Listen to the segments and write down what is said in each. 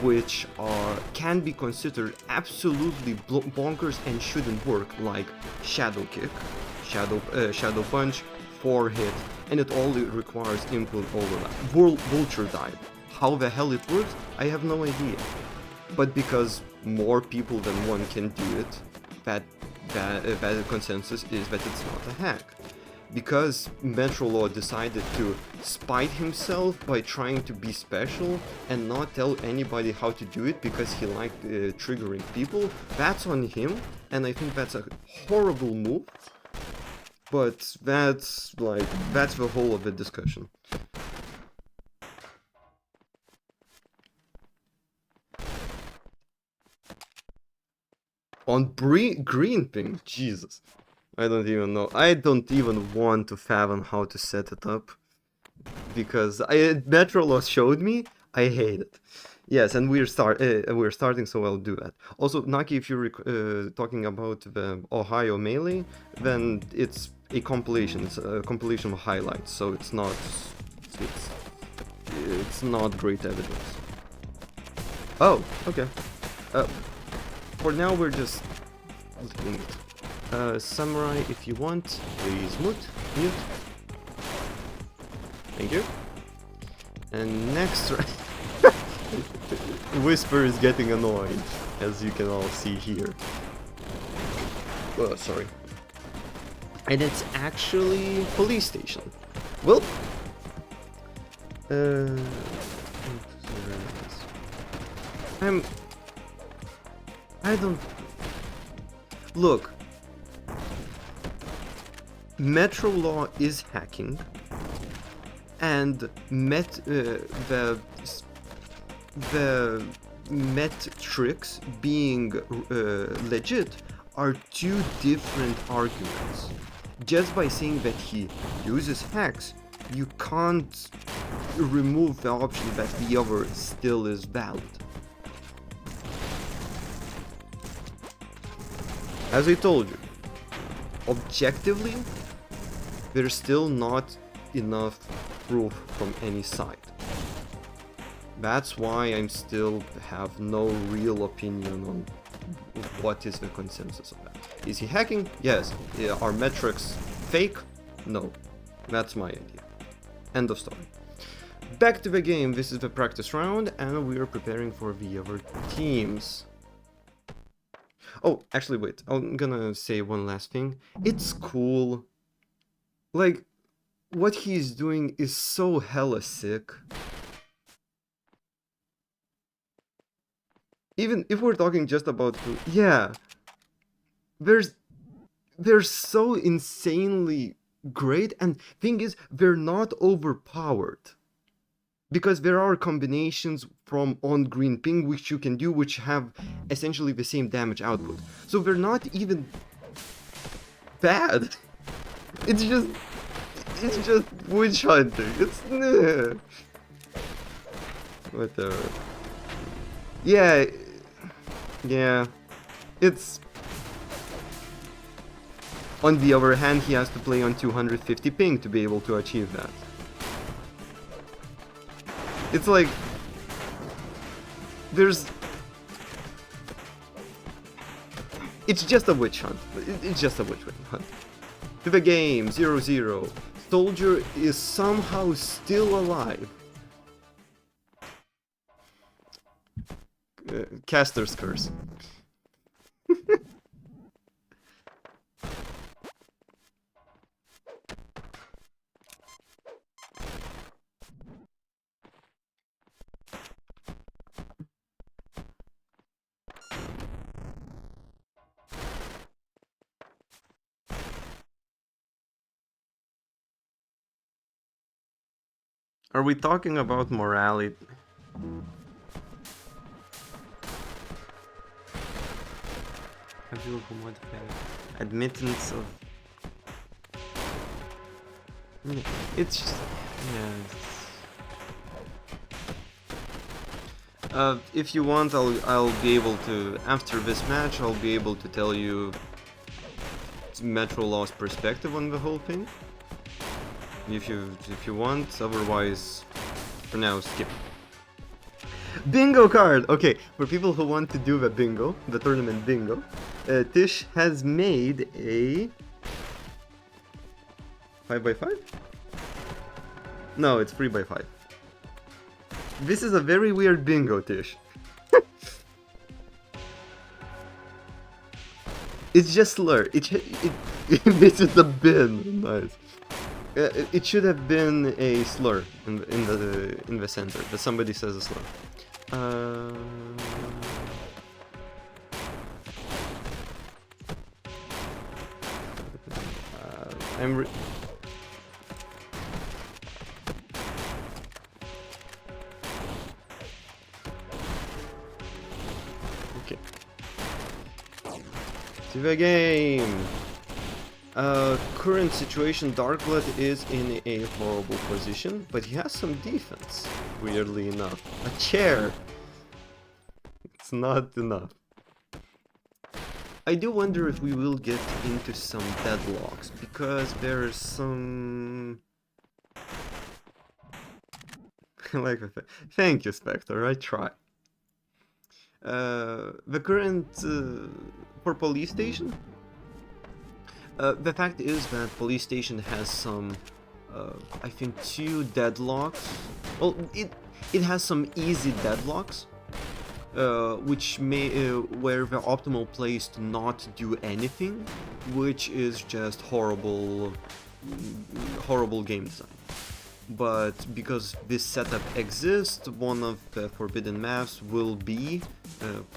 which can be considered absolutely bonkers and shouldn't work, like shadow kick, shadow punch, 4-hit, and it only requires input overlap. Vulture dive. How the hell it works, I have no idea. But because more people than one can do it, that consensus is that it's not a hack. Because Metrolaw decided to spite himself by trying to be special and not tell anybody how to do it because he liked triggering people, that's on him, and I think that's a horrible move. But that's the whole of the discussion. On green ping, Jesus. I don't even know. I don't even want to fathom how to set it up. Because Metrolaw showed me, I hate it. Yes, and we're starting, so I'll do that. Also, Naki, if you're talking about the Ohio Melee, then it's a compilation. It's a compilation of highlights, so it's not great evidence. Oh, okay. For now, we're just looking at Samurai. If you want, please mute. Thank you. And next, Whisper is getting annoyed, as you can all see here. Oh, sorry. And it's actually police station. Well, I don't... Look. Metrolaw is hacking, and the metrics being legit are two different arguments. Just by saying that he uses hacks, you can't remove the option that the other still is valid. As I told you, objectively, there's still not enough proof from any side. That's why I still have no real opinion on what is the consensus of that. Is he hacking? Yes. Are metrics fake? No. That's my idea. End of story. Back to the game. This is the practice round, and we are preparing for the other teams. Oh, actually, wait. I'm gonna say one last thing. It's cool. Like, what he's doing is so hella sick. Even if we're talking just about... Yeah. They're so insanely great, and thing is, they're not overpowered. Because there are combinations from on-green ping which you can do, which have essentially the same damage output. So they're not even bad. It's just Witch Hunter. It's whatever. Yeah. It's... On the other hand, he has to play on 250 ping to be able to achieve that. It's like... It's just a witch hunt. It's just a witch hunt. To the game, 0-0. Soldier is somehow still alive. Caster's curse. Are we talking about morality? Admittance of... It's just... Yeah. If you want, I'll be able to... After this match, I'll be able to tell you Metrolaw's perspective on the whole thing. If you want, otherwise, for now, skip. Bingo card! Okay, for people who want to do the bingo, the tournament bingo, Tish has made a 5x5? No, it's 3x5. This is a very weird bingo, Tish. It's just slur. This is the bin. Nice. It should have been a slur in the center, but somebody says a slur. I'm. Okay. To the game. Current situation, Darkblood is in a horrible position, but he has some defense, weirdly enough. A chair! It's not enough. I do wonder if we will get into some deadlocks, because there's some... like thank you, Spectre, I try. The current... for police station? The fact is that police station has some, I think 2 deadlocks. Well, it has some easy deadlocks, which may where the optimal play is to not do anything, which is just horrible game design. But because this setup exists, one of the forbidden maps will be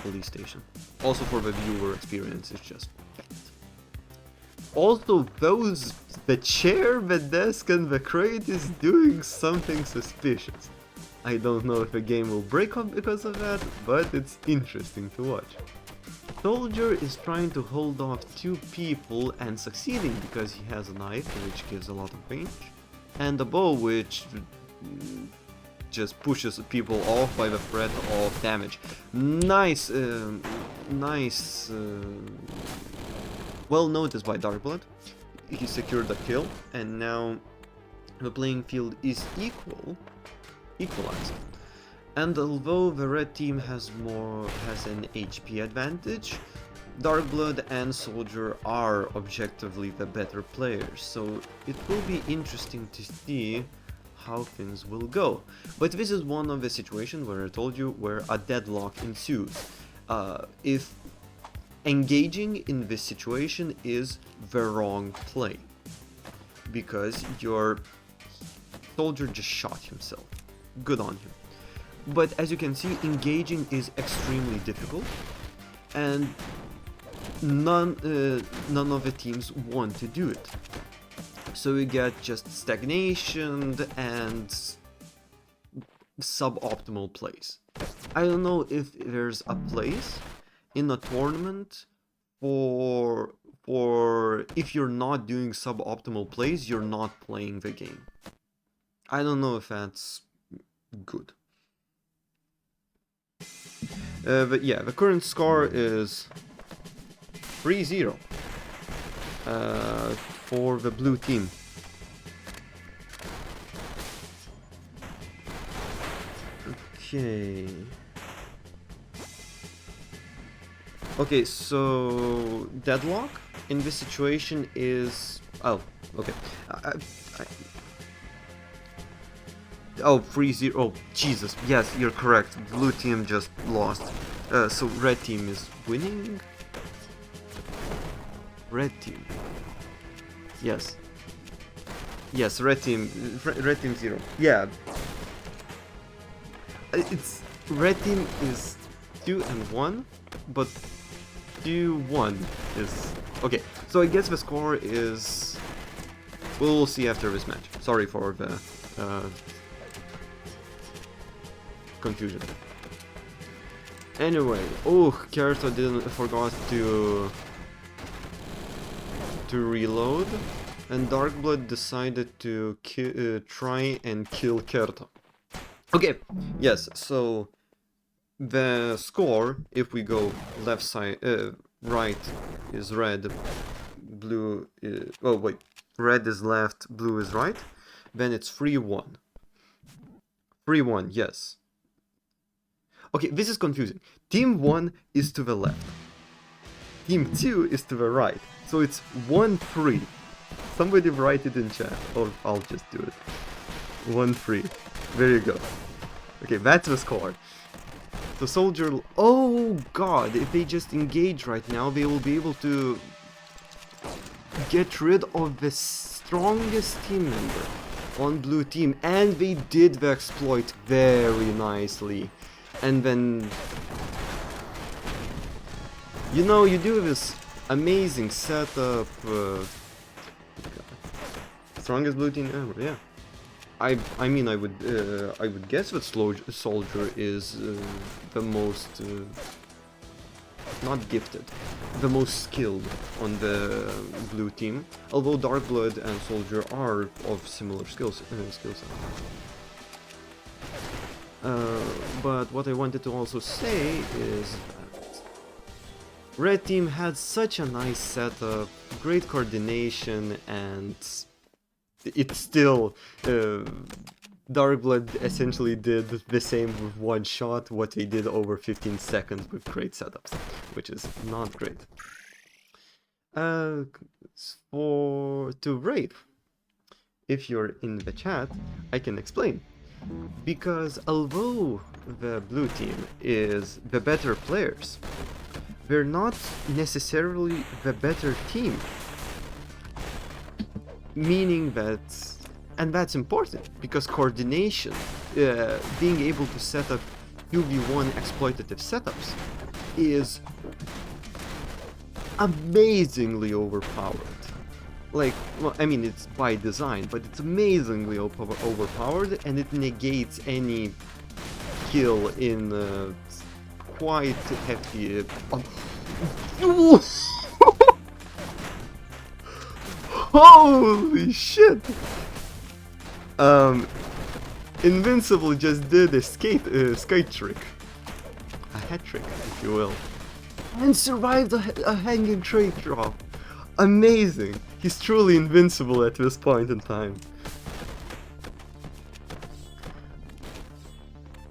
police station. Also for the viewer experience, it's just. Also, the chair, the desk, and the crate is doing something suspicious. I don't know if the game will break up because of that, but it's interesting to watch. Soldier is trying to hold off 2 people and succeeding because he has a knife, which gives a lot of range, and a bow, which just pushes people off by the threat of damage. Nice, well noticed by Darkblood. He secured a kill, and now the playing field is equalized. And although the red team has an HP advantage, Darkblood and Soldier are objectively the better players, so it will be interesting to see how things will go. But this is one of the situations where I told you where a deadlock ensues. If engaging in this situation is the wrong play, because your soldier just shot himself. Good on him. But as you can see, engaging is extremely difficult, and none of the teams want to do it. So we get just stagnation and suboptimal plays. I don't know if there's a place in a tournament for if you're not doing suboptimal plays, you're not playing the game. I don't know if that's good. But yeah, the current score is 3-0 for the blue team. Okay. Okay, so deadlock in this situation is... Oh, okay. Oh, 3-0. Oh, Jesus. Yes, you're correct. Blue team just lost. So red team is winning? Red team. Yes. Yes, red team 0. Yeah. It's... Red team is 2-1, but 2-1 is... Okay, so I guess the score is... We'll see after this match. Sorry for the confusion. Anyway, oh, Kerto forgot to reload, and Darkblood decided to try and kill Kerto. Okay, yes, so the score, if we go left side, right is red, blue is, oh wait, red is left, blue is right, then it's 3-1. 3-1, yes. Okay, this is confusing. Team 1 is to the left. Team 2 is to the right. So it's 1-3. Somebody write it in chat, or I'll just do it. 1-3. There you go. Okay, that's the score. The soldier... Oh god, if they just engage right now, they will be able to get rid of the strongest team member on blue team. And they did the exploit very nicely. And then... You know, you do this amazing setup... strongest blue team ever, yeah. I mean, I would guess that soldier is the most not gifted, the most skilled on the blue team. Although Darkblood and Soldier are of similar skill set. But what I wanted to also say is that Red Team had such a nice setup, great coordination, and it's still Darkblood essentially did the same with one shot what they did over 15 seconds with great setups, which is not great. To Brave, if you're in the chat, I can explain. Because although the blue team is the better players, they're not necessarily the better team. Meaning that, and that's important, because coordination, being able to set up 2v1 exploitative setups is amazingly overpowered. Like, well, I mean, it's by design, but it's amazingly overpowered, and it negates any kill in quite hefty... Holy shit! Invincible just did a skate trick. A hat trick, if you will. And survived a hanging trade drop. Amazing! He's truly invincible at this point in time.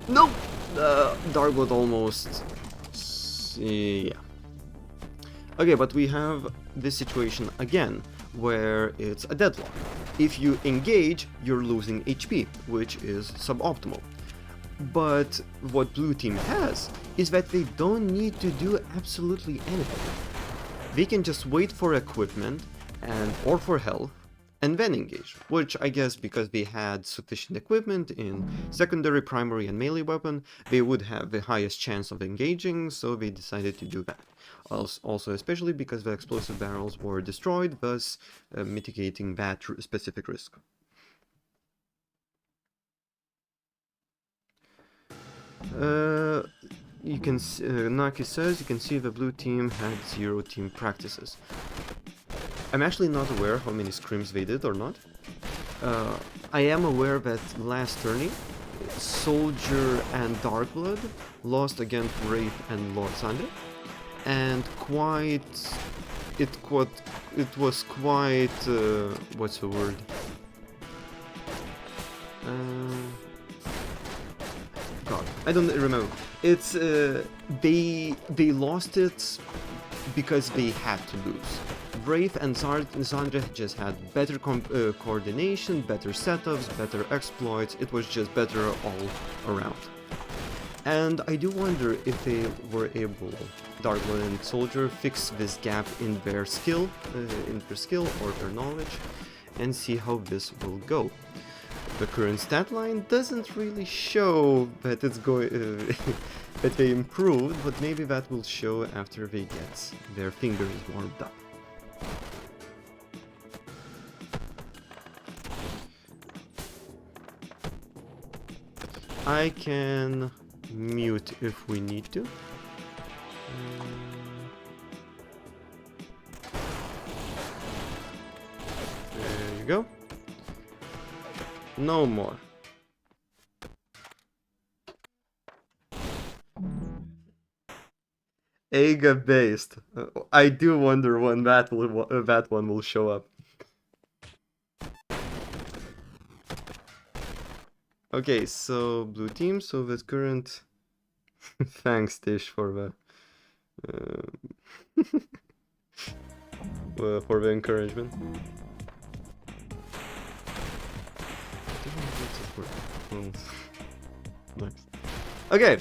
Nope! Darkblood almost... Yeah. Okay, but we have this situation again, where it's a deadlock. If you engage, you're losing HP, which is suboptimal. But what blue team has is that they don't need to do absolutely anything. They can just wait for equipment or for health and then engage, which I guess because they had sufficient equipment in secondary, primary and melee weapon, they would have the highest chance of engaging, so they decided to do that. Also especially because the explosive barrels were destroyed, thus mitigating that specific risk. You can Naki says you can see the blue team had 0 team practices. I'm actually not aware how many scrims they did or not. I am aware that last tourney, Soldier and Darkblood lost against Wraith and Ro16, and it was quite what's the word? God, I don't remember. It's they lost it because they had to lose. Wraith and Sandra just had better coordination, better setups, better exploits. It was just better all around. And I do wonder if they were able, Darkblood and Soldier, fix this gap in their skill, or their knowledge, and see how this will go. The current stat line doesn't really show that it's going that they improved, but maybe that will show after they get their fingers warmed up. I can mute if we need to. There you go. No more. Aga based. I do wonder when that one will show up. Okay, so blue team. So the current Thanks, Tish, for the encouragement. Nice. Okay,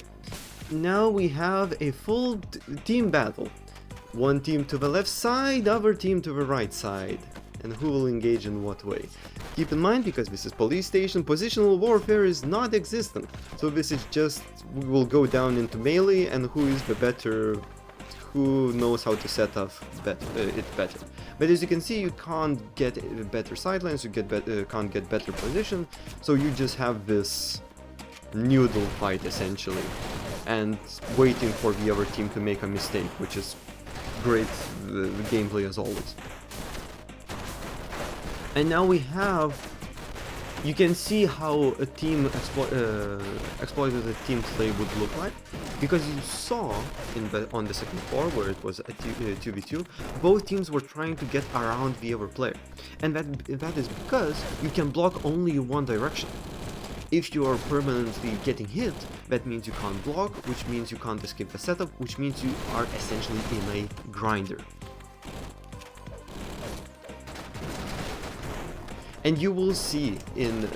now we have a full team battle. One team to the left side, other team to the right side. And who will engage in what way. Keep in mind, because this is police station, positional warfare is not existent. So this is just, we will go down into melee and who is the better, who knows how to set up it better. But as you can see, you can't get better sidelines, you can't get better position, so you just have this noodle fight essentially, and waiting for the other team to make a mistake, which is great gameplay as always. And now we have, you can see how a team exploited a team play would look like, because you saw on the second floor where it was a 2v2, both teams were trying to get around the other player, and that is because you can block only one direction. If you are permanently getting hit, that means you can't block, which means you can't escape the setup, which means you are essentially in a grinder. And you will see in,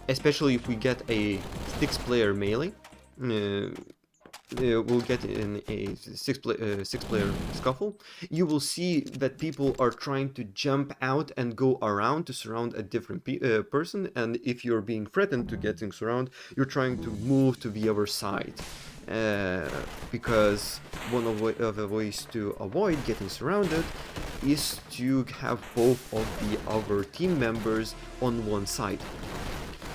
especially if we get a 6-player melee, we'll get in a 6-player scuffle, you will see that people are trying to jump out and go around to surround a different person, and if you're being threatened to getting surrounded, you're trying to move to the other side. Because one of the ways to avoid getting surrounded is to have both of the other team members on one side.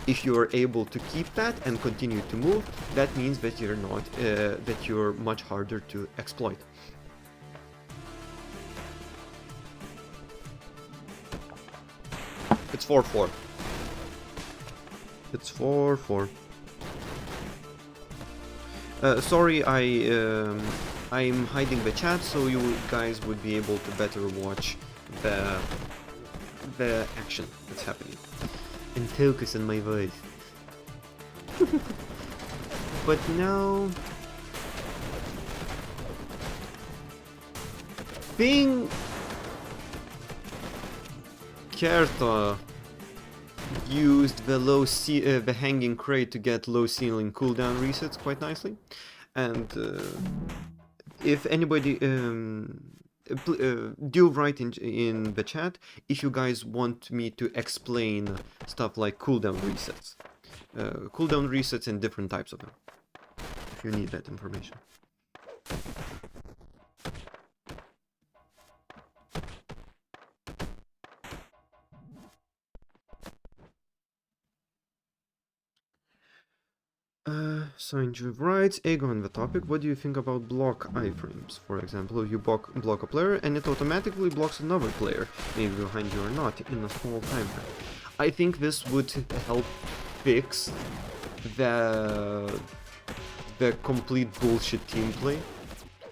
If you are able to keep that and continue to move, that means that you're not that you're much harder to exploit. It's 4-4. It's 4-4. Sorry, I'm hiding the chat so you guys would be able to better watch the action that's happening and focus on my voice. But now, being Kerta used the hanging crate to get low ceiling cooldown resets quite nicely, and if anybody do write in the chat if you guys want me to explain stuff like cooldown resets and different types of them, if you need that information. Sanju writes, Ego on the topic, what do you think about block iframes? For example, you block a player and it automatically blocks another player, maybe behind you or not, in a small time frame. I think this would help fix the complete bullshit team play,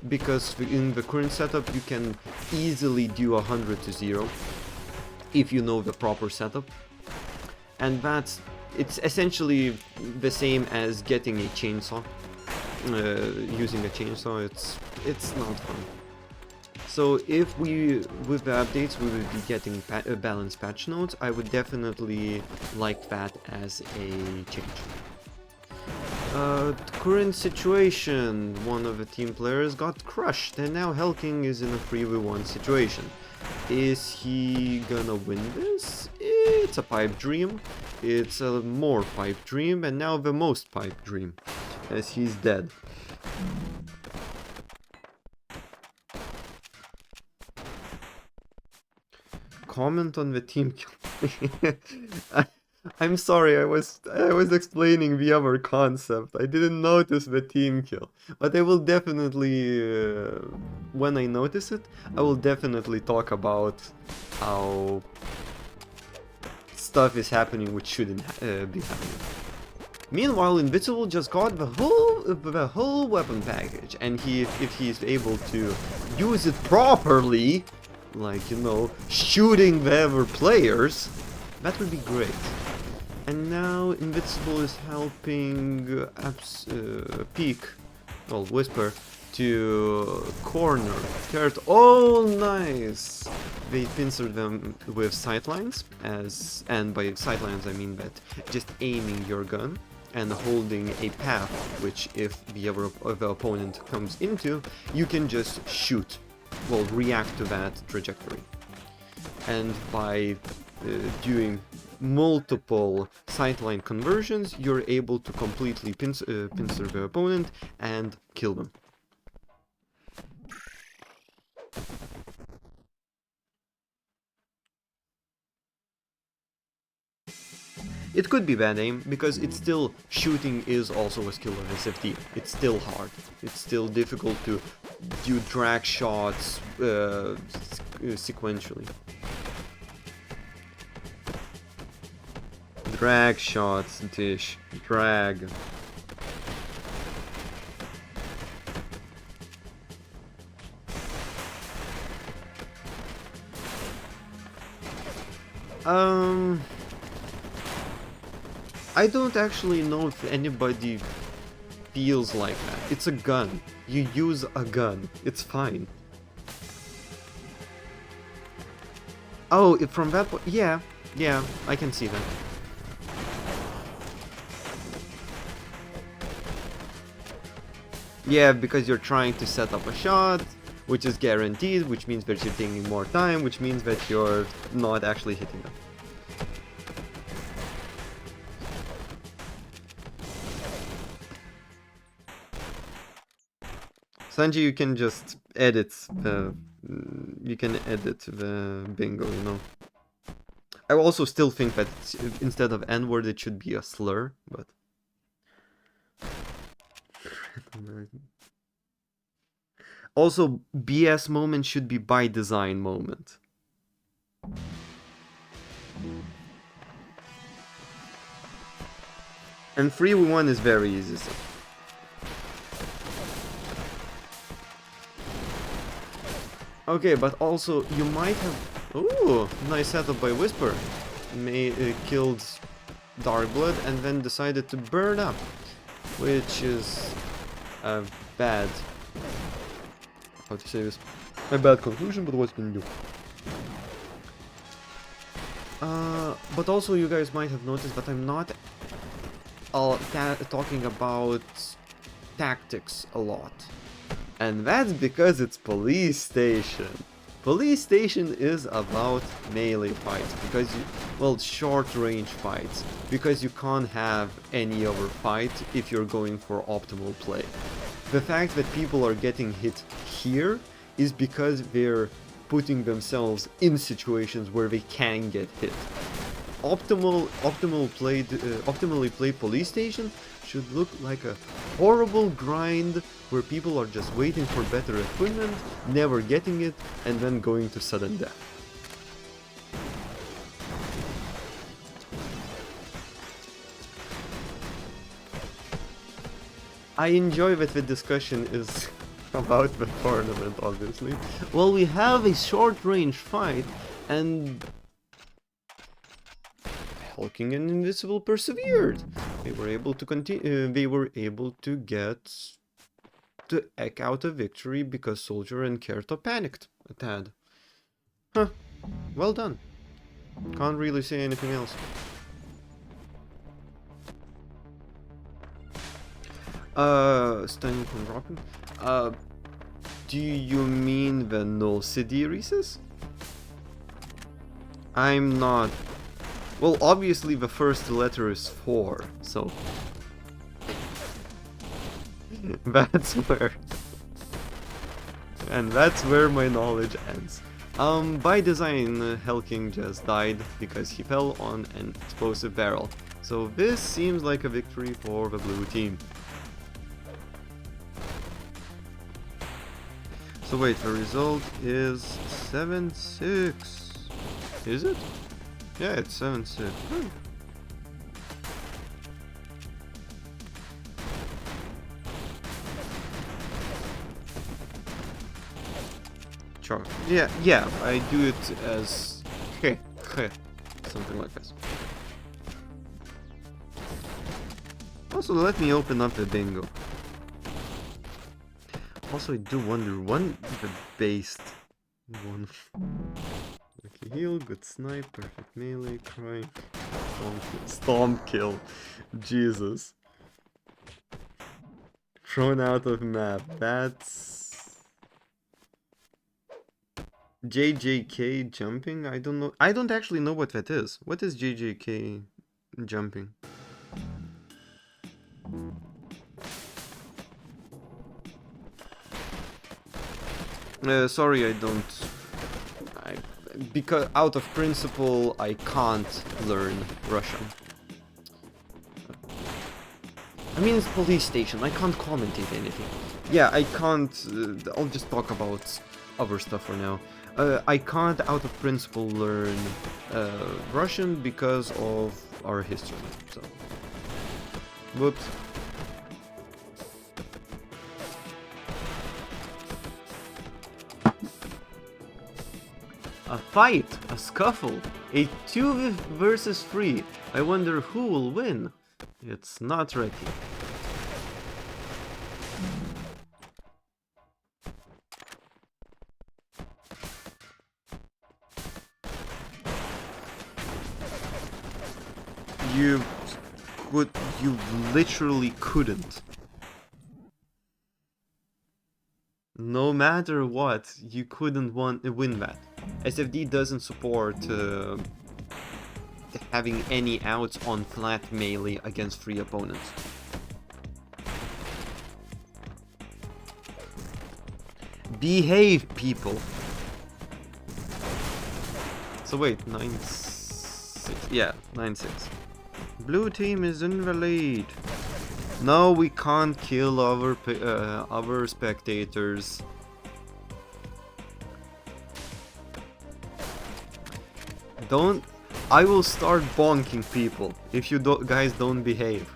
because in the current setup you can easily do 100-0 if you know the proper setup, and it's essentially the same as getting a chainsaw. Using a chainsaw, it's not fun. So if with the updates we will be getting balanced patch notes, I would definitely like that as a change. Current situation, one of the team players got crushed and now Helking is in a 3v1 situation. Is he gonna win this? It's a pipe dream. It's a more pipe dream, and now the most pipe dream, as he's dead. Comment on the team kill. I'm sorry, I was explaining the other concept. I didn't notice the team kill, but I will definitely, when I notice it, I will definitely talk about how stuff is happening which shouldn't be happening. Meanwhile, Invincible just got the whole weapon package, and if he's able to use it properly, like, you know, shooting the other players, that would be great. And now Invincible is helping Peak well, Whisper to corner Kurt. Oh, nice! They pincer them with sightlines, and by sightlines I mean that just aiming your gun and holding a path, which if the opponent comes into, you can just shoot, well, react to that trajectory. And by doing multiple sightline conversions, you're able to completely pincer the opponent and kill them. It could be bad aim, because it's still, shooting is also a skill of SFD. It's still hard. It's still difficult to do drag shots sequentially. Drag shots, Dish. Drag. I don't actually know if anybody feels like that. It's a gun. You use a gun. It's fine. Oh, from that point, yeah, I can see that. Yeah, because you're trying to set up a shot, which is guaranteed, which means that you're taking more time, which means that you're not actually hitting them. Sanji, you can just edit the bingo, you know. I also still think that instead of N-word it should be a slur, but... Also, BS moment should be by design moment. And 3v1 is very easy. So. Okay, but also you might have... Ooh, nice setup by Whisper. Killed Darkblood and then decided to burn up, which is a bad... How to say this? A bad conclusion, but what can you do? But also you guys might have noticed that I'm not talking about tactics a lot. And that's because it's Police Station. Police Station is about melee fights, because well, short-range fights, because you can't have any other fight if you're going for optimal play. The fact that people are getting hit here is because they're putting themselves in situations where they can get hit. Optimally played Police Station should look like a horrible grind where people are just waiting for better equipment, never getting it, and then going to sudden death. I enjoy that the discussion is about the tournament, obviously. Well, we have a short-range fight, and Hulking and Invincible persevered. They were able to continue. They were able to eke out a victory because Soldier and Kerto panicked a tad. Huh. Well done. Can't really say anything else. Stunning from dropping. Do you mean the null CD recess? I'm not. Well, obviously the first letter is 4, so that's where. And that's where my knowledge ends. By design, Helking just died because he fell on an explosive barrel. So this seems like a victory for the blue team. So wait, the result is 7-6. Is it? Yeah, it's 7-6. Sure. Yeah, I do it as something like this. Also, let me open up the bingo. Also, I do wonder, one the based one. Okay, heal, good snipe, perfect melee, crying, stomp kill. Jesus. Thrown out of map. That's JJK jumping? I don't know. I don't actually know what that is. What is JJK jumping? Sorry, I don't. Because out of principle, I can't learn Russian. I mean, it's police station. I can't commentate anything. Yeah, I can't. I'll just talk about other stuff for now. I can't, out of principle, learn Russian because of our history. So, whoops. A fight, a scuffle, a 2 versus 3. I wonder who will win. It's not ready. You literally couldn't. No matter what, you couldn't win that. SFD doesn't support having any outs on flat melee against 3 opponents. Behave, people! So wait, 9-6. Yeah, 9-6. Blue team is invalid. No, we can't kill our spectators. Don't. I will start bonking people if you guys don't behave.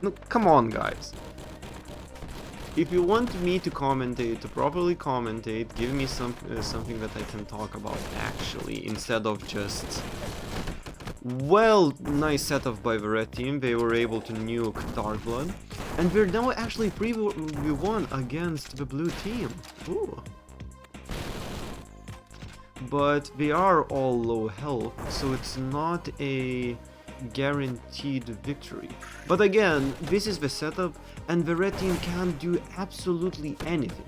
No, come on, guys. If you want me to commentate, to properly commentate, give me something that I can talk about actually, instead of just... Well, nice setup by the red team, they were able to nuke Dark Blood, and we're now actually 3v1 against the blue team. Ooh. But they are all low health, so it's not a guaranteed victory. But again, this is the setup, and the red team can't do absolutely anything.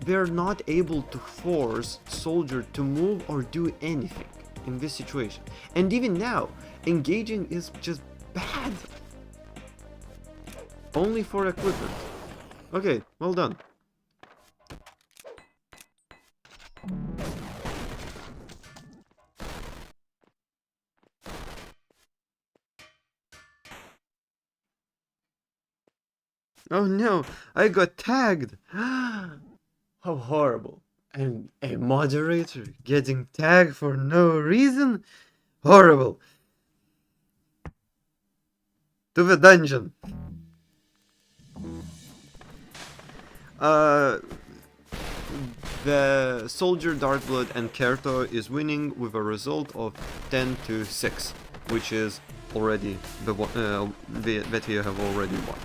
They're not able to force Soldier to move or do anything in this situation. And even now, engaging is just bad. Only for equipment. Okay, well done. Oh no, I got tagged! How horrible. And a moderator getting tagged for no reason? Horrible. To the dungeon. The Soldier, Darkblood and Kerto is winning with a result of 10-6, which is already the that you have already won.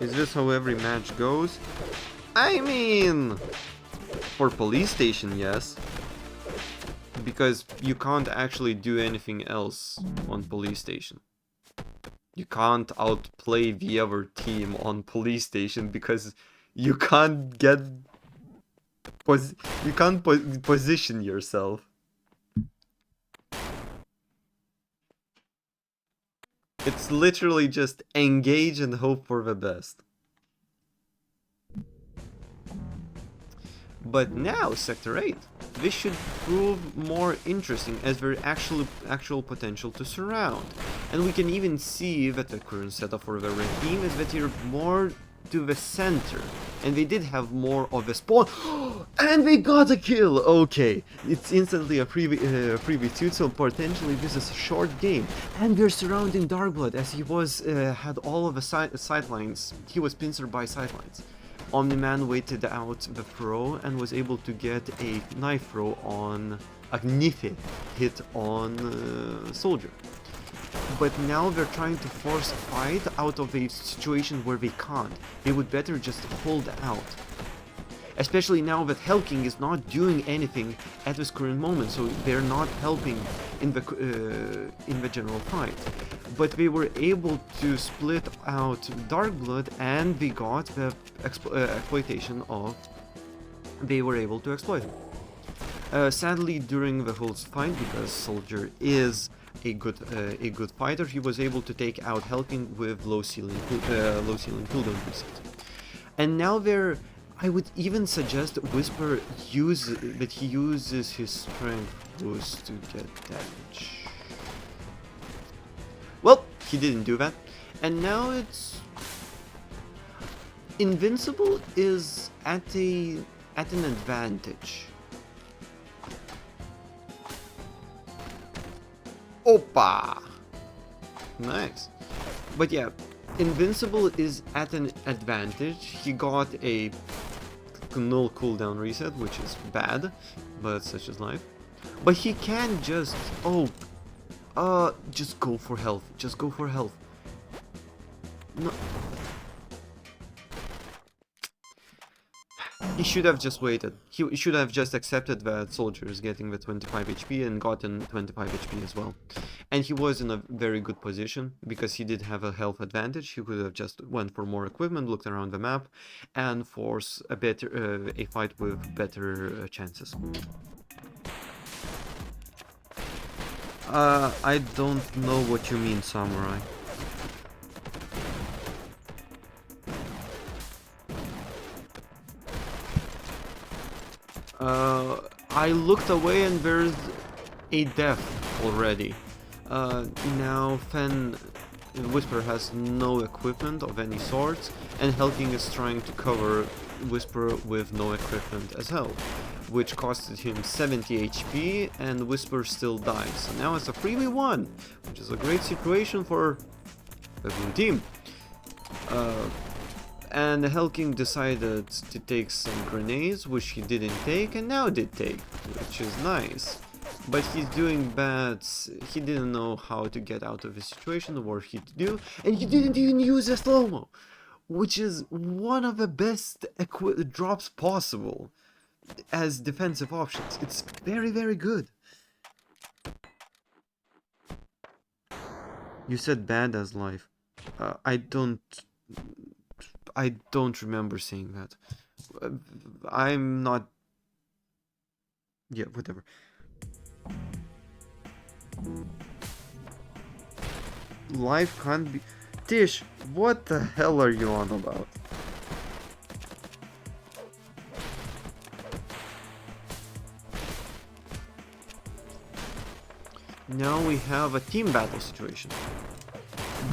Is this how every match goes? I mean, for police station, yes. Because you can't actually do anything else on police station. You can't outplay the other team on police station because you can't get... you can't position yourself. It's literally just engage and hope for the best. But now, Sector 8. This should prove more interesting as there is actual potential to surround. And we can even see that the current setup for the red team is that you're more to the center, and they did have more of a spawn. And they got a kill! Okay, it's instantly a freebie suit, so potentially this is a short game. And we're surrounding Darkblood as he was had all of the sidelines. He was pincered by sidelines. Omni-Man waited out the throw and was able to get a knife throw on Agnife hit on Soldier. But now they're trying to force a fight out of a situation where they can't. They would better just hold out. Especially now that Hellking is not doing anything at this current moment, so they're not helping in the general fight. But they were able to split out Darkblood, and they got the exploitation of... They were able to exploit him. Sadly, during the whole fight, because Soldier is a good fighter, he was able to take out Hellking with low ceiling cooldown reset. And now they're... I would even suggest Whisper that he uses his strength boost to get damage. Well, he didn't do that. And now it's... Invincible is at an advantage. Opa! Nice. But yeah, Invincible is at an advantage. He got a null cooldown reset, which is bad, but such is life. But he can just... just go for health. Just go for health. No... He should have just waited. He should have just accepted that Soldier is getting the 25 HP and gotten 25 HP as well. And he was in a very good position because he did have a health advantage. He could have just went for more equipment, looked around the map, and force a fight with better chances. I don't know what you mean, Samurai. I looked away and there's a death already. Now Whisper has no equipment of any sort, and Hellking is trying to cover Whisper with no equipment as well, which costed him 70 HP, and Whisper still dies. So now it's a 3v1, which is a great situation for the blue team. And Hellking decided to take some grenades, which he didn't take, and now did take, which is nice. But he's doing bad. He didn't know how to get out of the situation or what he to do, and he didn't even use a slow-mo, which is one of the best drops possible as defensive options. It's very, very good. You said bad as life. I don't remember saying that. I'm not... Yeah, whatever. Life can't be... Tish, what the hell are you on about? Now we have a team battle situation.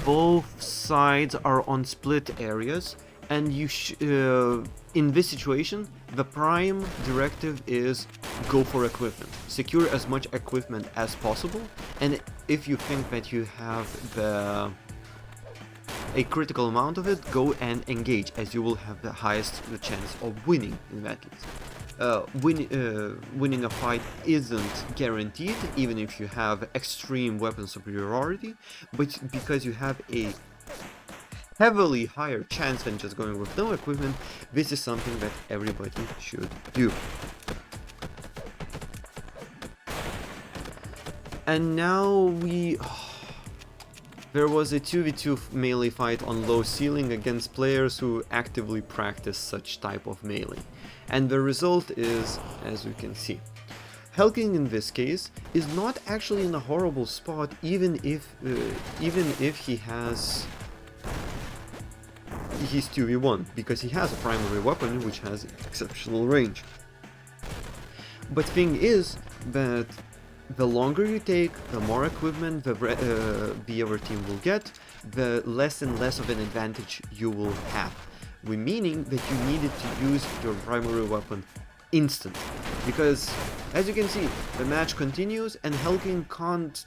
Both sides are on split areas, and in this situation, the prime directive is go for equipment. Secure as much equipment as possible, and if you think that you have a critical amount of it, go and engage, as you will have the highest chance of winning in that case. Winning a fight isn't guaranteed, even if you have extreme weapon superiority, but because you have a heavily higher chance than just going with no equipment, this is something that everybody should do. And now there was a 2v2 melee fight on low ceiling against players who actively practice such type of melee. And the result is, as you can see, Hellking in this case is not actually in a horrible spot, even if he has... He's 2v1, because he has a primary weapon which has exceptional range. But thing is that the longer you take, the more equipment the other team will get, the less and less of an advantage you will have. meaning that you needed to use your primary weapon instantly. Because, as you can see, the match continues and Helking can't...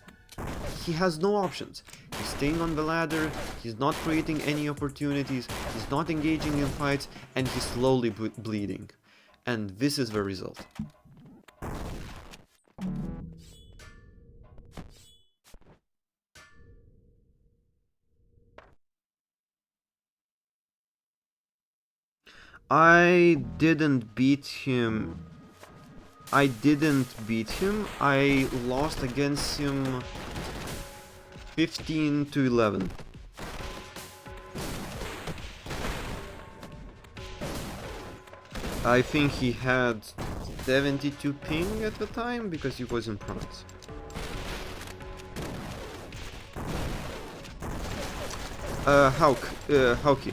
He has no options. He's staying on the ladder, he's not creating any opportunities, he's not engaging in fights, and he's slowly bleeding. And this is the result. I didn't beat him. I lost against him 15-11. I think he had 72 ping at the time because he was in France. Hauki.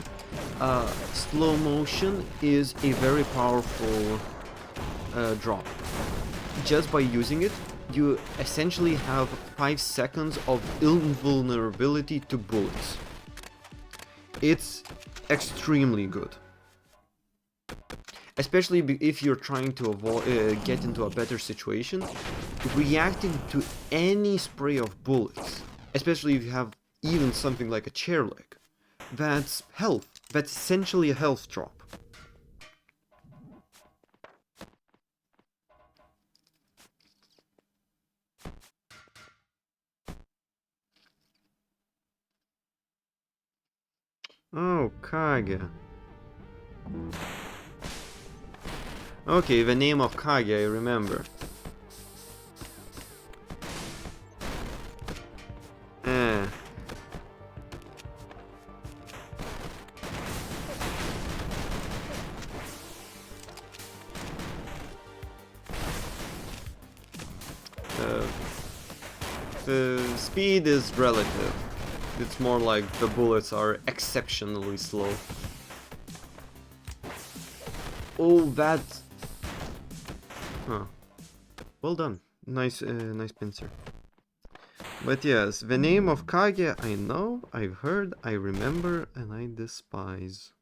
Slow motion is a very powerful drop. Just by using it, you essentially have 5 seconds of invulnerability to bullets. It's extremely good. Especially if you're trying to get into a better situation, reacting to any spray of bullets, especially if you have even something like a chair leg, that's health. That's essentially a health drop. Oh, Kage. Okay, the name of Kage I remember. The speed is relative. It's more like the bullets are exceptionally slow. Oh, that... Huh. Well done. Nice, nice pincer. But yes, the name of Kage I know, I've heard, I remember, and I despise.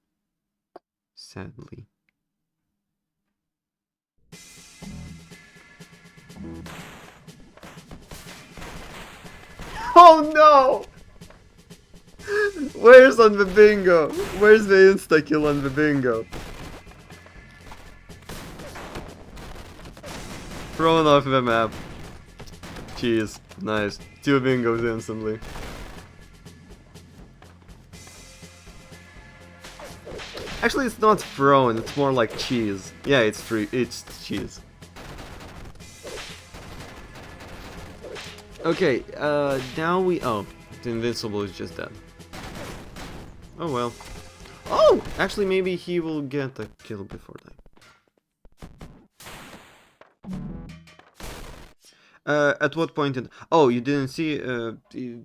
Sadly. Oh no! Where's on the bingo? Where's the insta-kill on the bingo? Thrown off the map. Jeez, nice. 2 bingos instantly. Actually, it's not thrown, it's more like cheese. Yeah, it's cheese. Okay, now we... Oh, the Invincible is just dead. Oh well. Oh! Actually, maybe he will get a kill before that. At what point in... Oh, you didn't see... the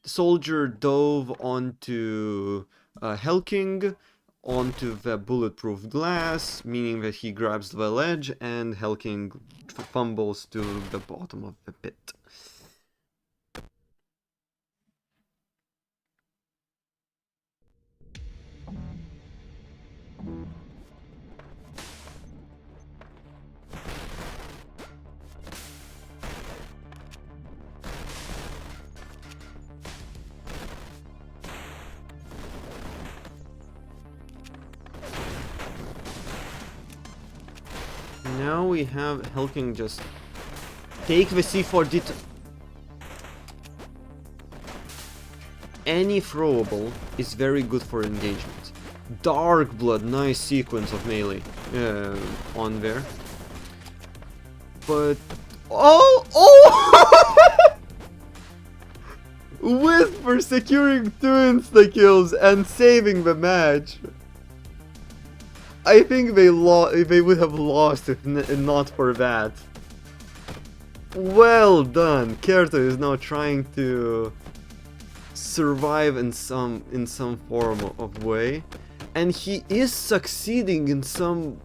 soldier dove onto Helking, onto the bulletproof glass, meaning that he grabs the ledge, and Helking fumbles to the bottom of the pit. Now we have Helking just take the C4 Any throwable is very good for engagement. Dark Blood, nice sequence of melee on there. But... Oh! Oh! Whisper securing 2 insta-kills and saving the match. I think they would have lost if not for that. Well done. Kerto is now trying to survive in some form of way, and he is succeeding in some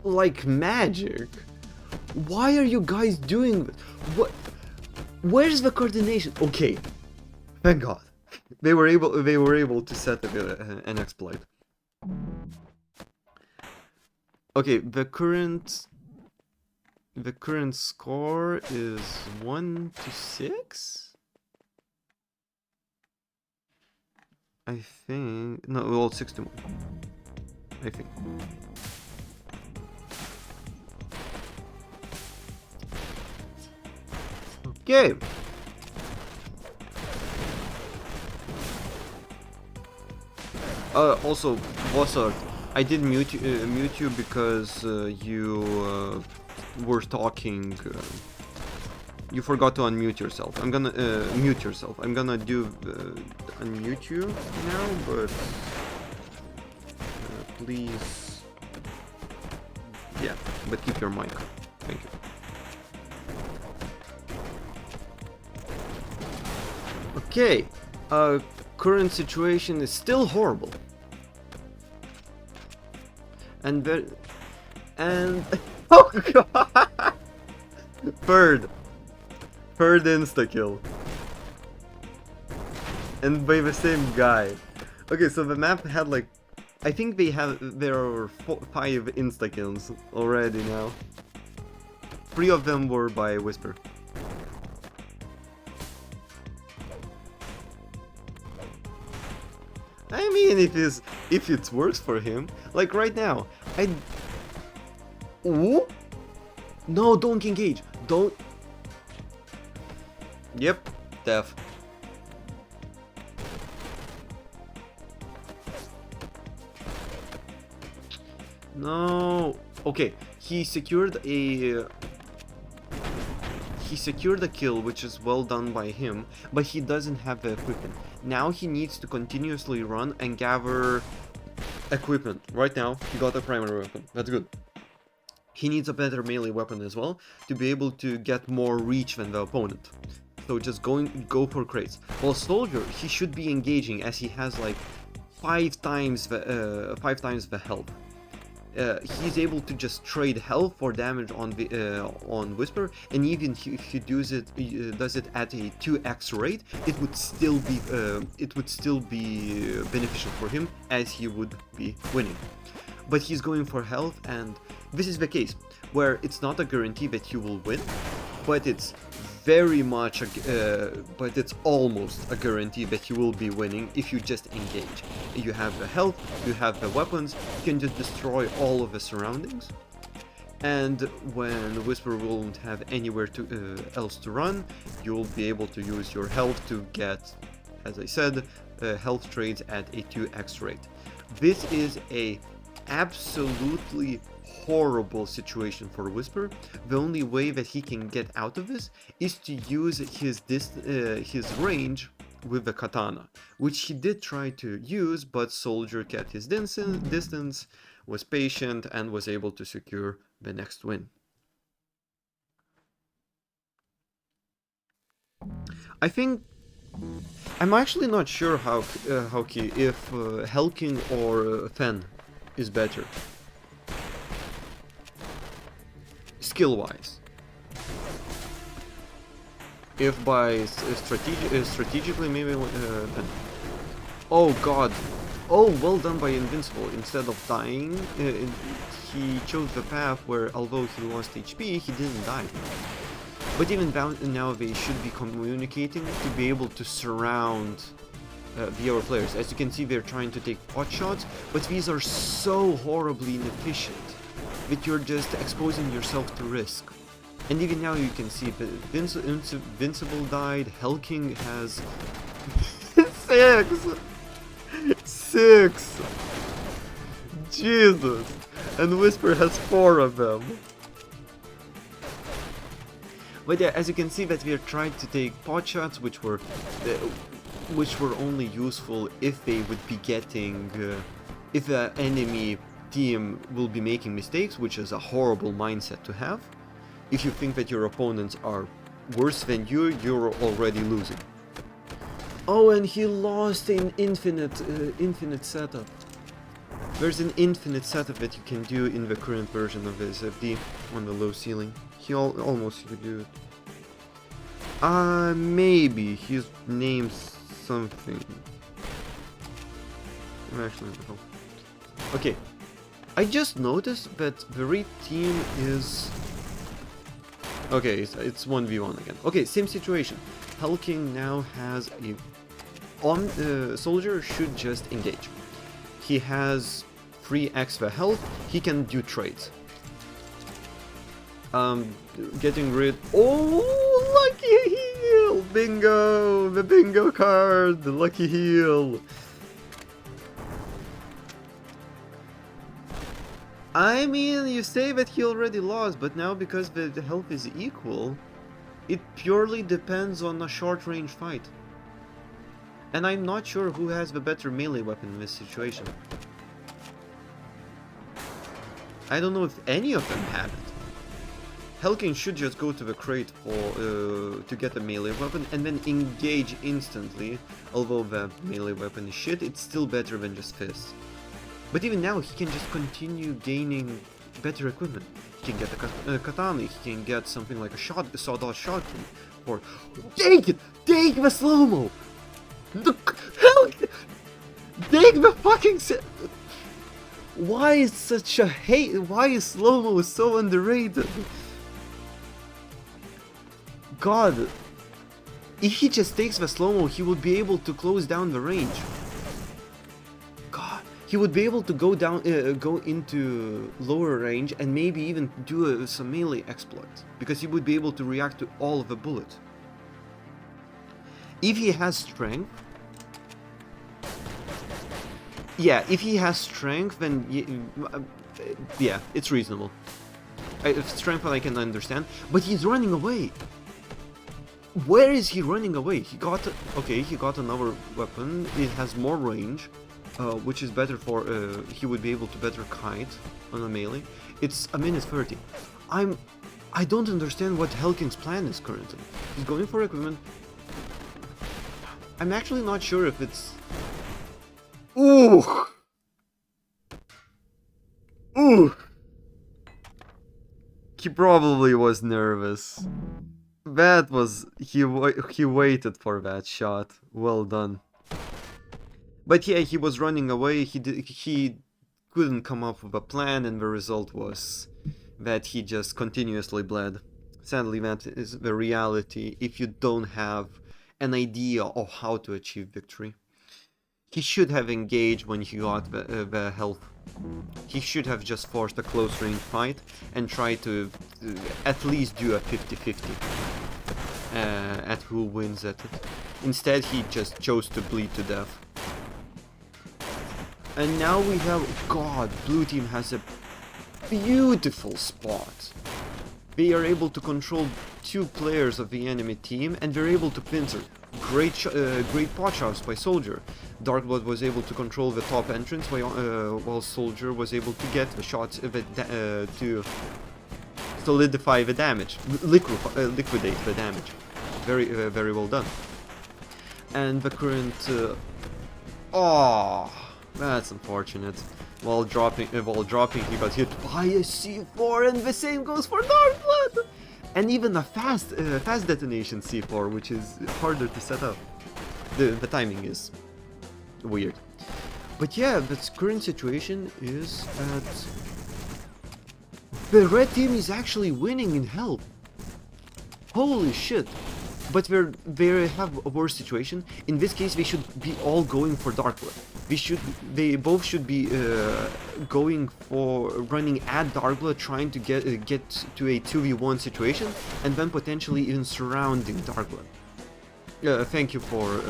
like magic. Why are you guys doing this? What? Where's the coordination? Okay, thank God. They were able to set an exploit. Okay, the current score is 1-6. I think no, well, 6-1. I think. Okay. Also, Bossart, I did mute you because you were talking. You forgot to unmute yourself. I'm gonna mute yourself. I'm gonna do unmute you now, but please, yeah, but keep your mic. Thank you. Okay. Current situation is still horrible. And oh god! Third insta-kill. And by the same guy. Okay, so the map had like, I think there are 5 insta-kills already now. 3 of them were by Whisper. I mean, if it works for him, like right now, Ooh? No, don't engage. Don't. Yep, death. No. Okay, he secured a kill, which is well done by him, but he doesn't have the equipment. Now he needs to continuously run and gather equipment. Right now, he got a primary weapon. That's good. He needs a better melee weapon as well to be able to get more reach than the opponent. So just go for crates. While Soldier, he should be engaging as he has like 5 times the health. He's able to just trade health for damage on Whisper, and even if he does it at a 2x rate, it would still be beneficial for him, as he would be winning. But he's going for health, and this is the case where it's not a guarantee that you will win, but it's very much but it's almost a guarantee that you will be winning if you just engage. You have the health, you have the weapons, you can just destroy all of the surroundings, and when Whisper won't have anywhere else to run, you'll be able to use your health to get, as I said, health trades at a 2x rate. This is a absolutely horrible situation for Whisper. The only way that he can get out of this is to use his range with the katana, which he did try to use, but Soldier kept his distance, was patient, and was able to secure the next win. I think I'm actually not sure if Helking or Fen is better skill-wise. If by strategically, maybe Fen. Oh god. Oh, well done by Invincible. Instead of dying, he chose the path where, although he lost HP, he didn't die. But even now they should be communicating to be able to surround the other players. As you can see, they're trying to take pot shots, but these are so horribly inefficient that you're just exposing yourself to risk. And even now you can see that Invincible died, Helking has 6! Jesus! And Whisper has 4 of them. But yeah, as you can see that we are trying to take pot shots, which were only useful if they would be getting, if the enemy team will be making mistakes, which is a horrible mindset to have. If you think that your opponents are worse than you, you're already losing. Oh, and he lost an infinite setup. There's an infinite setup that you can do in the current version of the SFD on the low ceiling. He almost could do it. Maybe his name's something. I'm actually in the hole. Okay. I just noticed that the red team is... Okay, it's 1v1 again. Okay, same situation. Hell King now has a... soldier should just engage. He has 3 extra health, he can do trades. Getting rid... Oh, lucky heal! Bingo! The bingo card! The lucky heal! I mean, you say that he already lost, but now because the health is equal, it purely depends on a short-range fight. And I'm not sure who has the better melee weapon in this situation. I don't know if any of them have it. Hellking should just go to the crate for, to get a melee weapon and then engage instantly. Although the melee weapon is shit, it's still better than just fists. But even now, he can just continue gaining better equipment. He can get a katana, he can get something like a sawdust shotgun, or... Take it! Take the slow-mo! The hell! Take the fucking... Why is such a hate? Why is slow-mo so underrated? God, if he just takes the slow-mo, he would be able to close down the range. God, he would be able to go down, go into lower range and maybe even do some melee exploits, because he would be able to react to all of the bullets. If he has strength, yeah, if he has strength, then yeah, it's reasonable. Strength I can understand, but he's running away. Where is he running away? He got okay. He got another weapon. It has more range, which is better for. He would be able to better kite on a melee. It's a minute 30. I don't understand what Hellking's plan is currently. He's going for equipment. I'm actually not sure if it's. Ooh. Ooh. He probably was nervous. That was... He waited for that shot. Well done. But yeah, he was running away. He couldn't come up with a plan, and the result was that he just continuously bled. Sadly, that is the reality if you don't have an idea of how to achieve victory. He should have engaged when he got the health. He should have just forced a close range fight and tried to at least do a 50-50 at who wins at it. Instead, he just chose to bleed to death. And now we have... God, blue team has a beautiful spot. They are able to control 2 players of the enemy team, and they're able to pincer. Great pot shots by Soldier. Darkblood was able to control the top entrance, while Soldier was able to get the shots to solidify the damage, liquidate the damage. Very well done. And the current... oh, that's unfortunate. While dropping, he got hit by a C4, and the same goes for Darkblood! And even a fast detonation C4, which is harder to set up. The timing is weird. But yeah, the current situation is that the red team is actually winning in hell. Holy shit. But they have a worse situation. In this case, they should be all going for Darkblood. They both should be going for running at Darkblood, trying to get to a 2v1 situation, and then potentially even surrounding Darkblood. Thank you for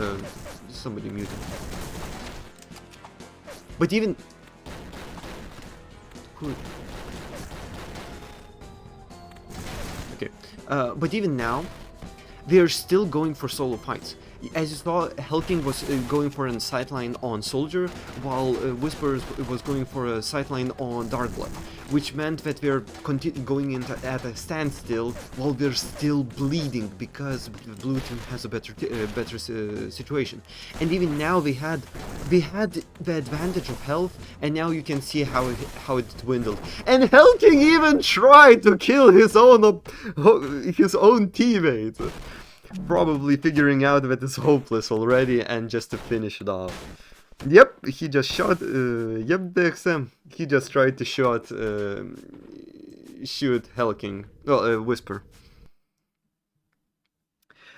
somebody muted. But even okay, but even now, they are still going for solo fights. As you saw, Hellking was going for a sightline on Soldier, while Whisper was going for a sightline on Darkblood, which meant that we're going at a standstill while we're still bleeding because the blue team has a better situation. And even now they had the advantage of health, and now you can see how it dwindled. And Hellking even tried to kill his own teammate. Probably figuring out that it's hopeless already and just to finish it off. Yep, he just shot. Yep, DXM. He just tried to shoot Helking. Well, Whisper.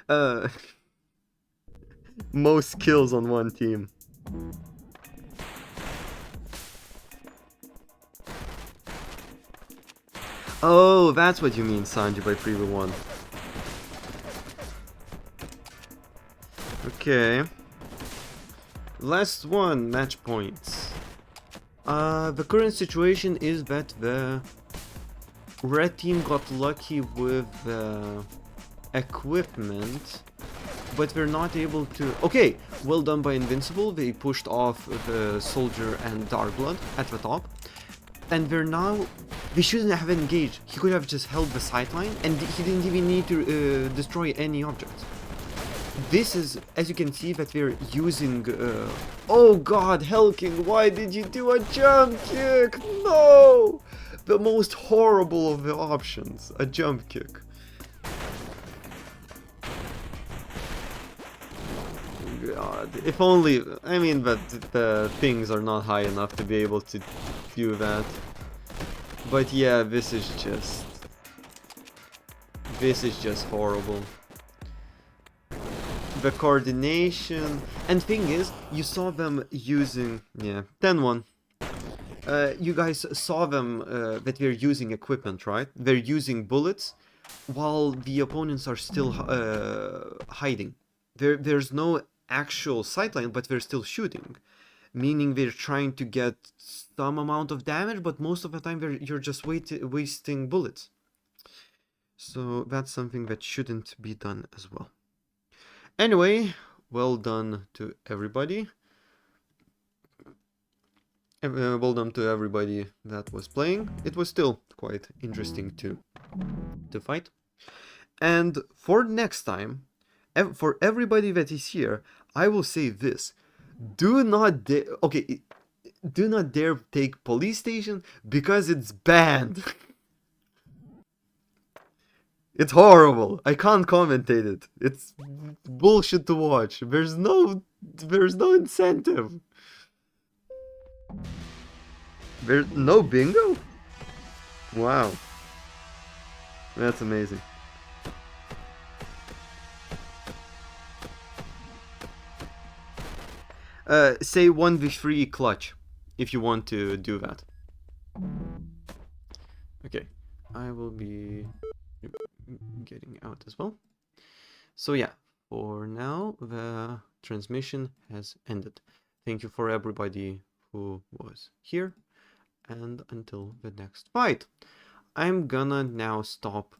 Uh, most kills on one team. Oh, that's what you mean, Sanji, by 3v1. Okay. Last one, match points. The current situation is that the red team got lucky with equipment, but they're not able to... Okay, well done by Invincible. They pushed off the Soldier and Darkblood at the top. And they're now... They shouldn't have engaged. He could have just held the sideline, and he didn't even need to destroy any objects. This is, as you can see, that they're using... Oh god, Helking, why did you do a jump kick? No! The most horrible of the options, a jump kick. God, if only... I mean, that the things are not high enough to be able to do that. But yeah, this is just horrible. The coordination, and thing is, you saw them using, yeah, 10-1. You guys saw them that they're using equipment, right? They're using bullets while the opponents are still hiding. There's no actual sightline, but they're still shooting, meaning they're trying to get some amount of damage, but most of the time you're just wasting bullets. So that's something that shouldn't be done as well. Anyway, well done to everybody. Well done to everybody that was playing. It was still quite interesting to fight. And for next time, for everybody that is here, I will say this. Do not dare... Okay, do not dare take police station because it's banned. It's horrible. I can't commentate it. It's bullshit to watch. There's no incentive. There's no bingo? Wow. That's amazing. Say 1v3 clutch if you want to do that. Okay. I will be getting out as well. So yeah, for now the transmission has ended. Thank you for everybody who was here, and until the next fight. I'm gonna now stop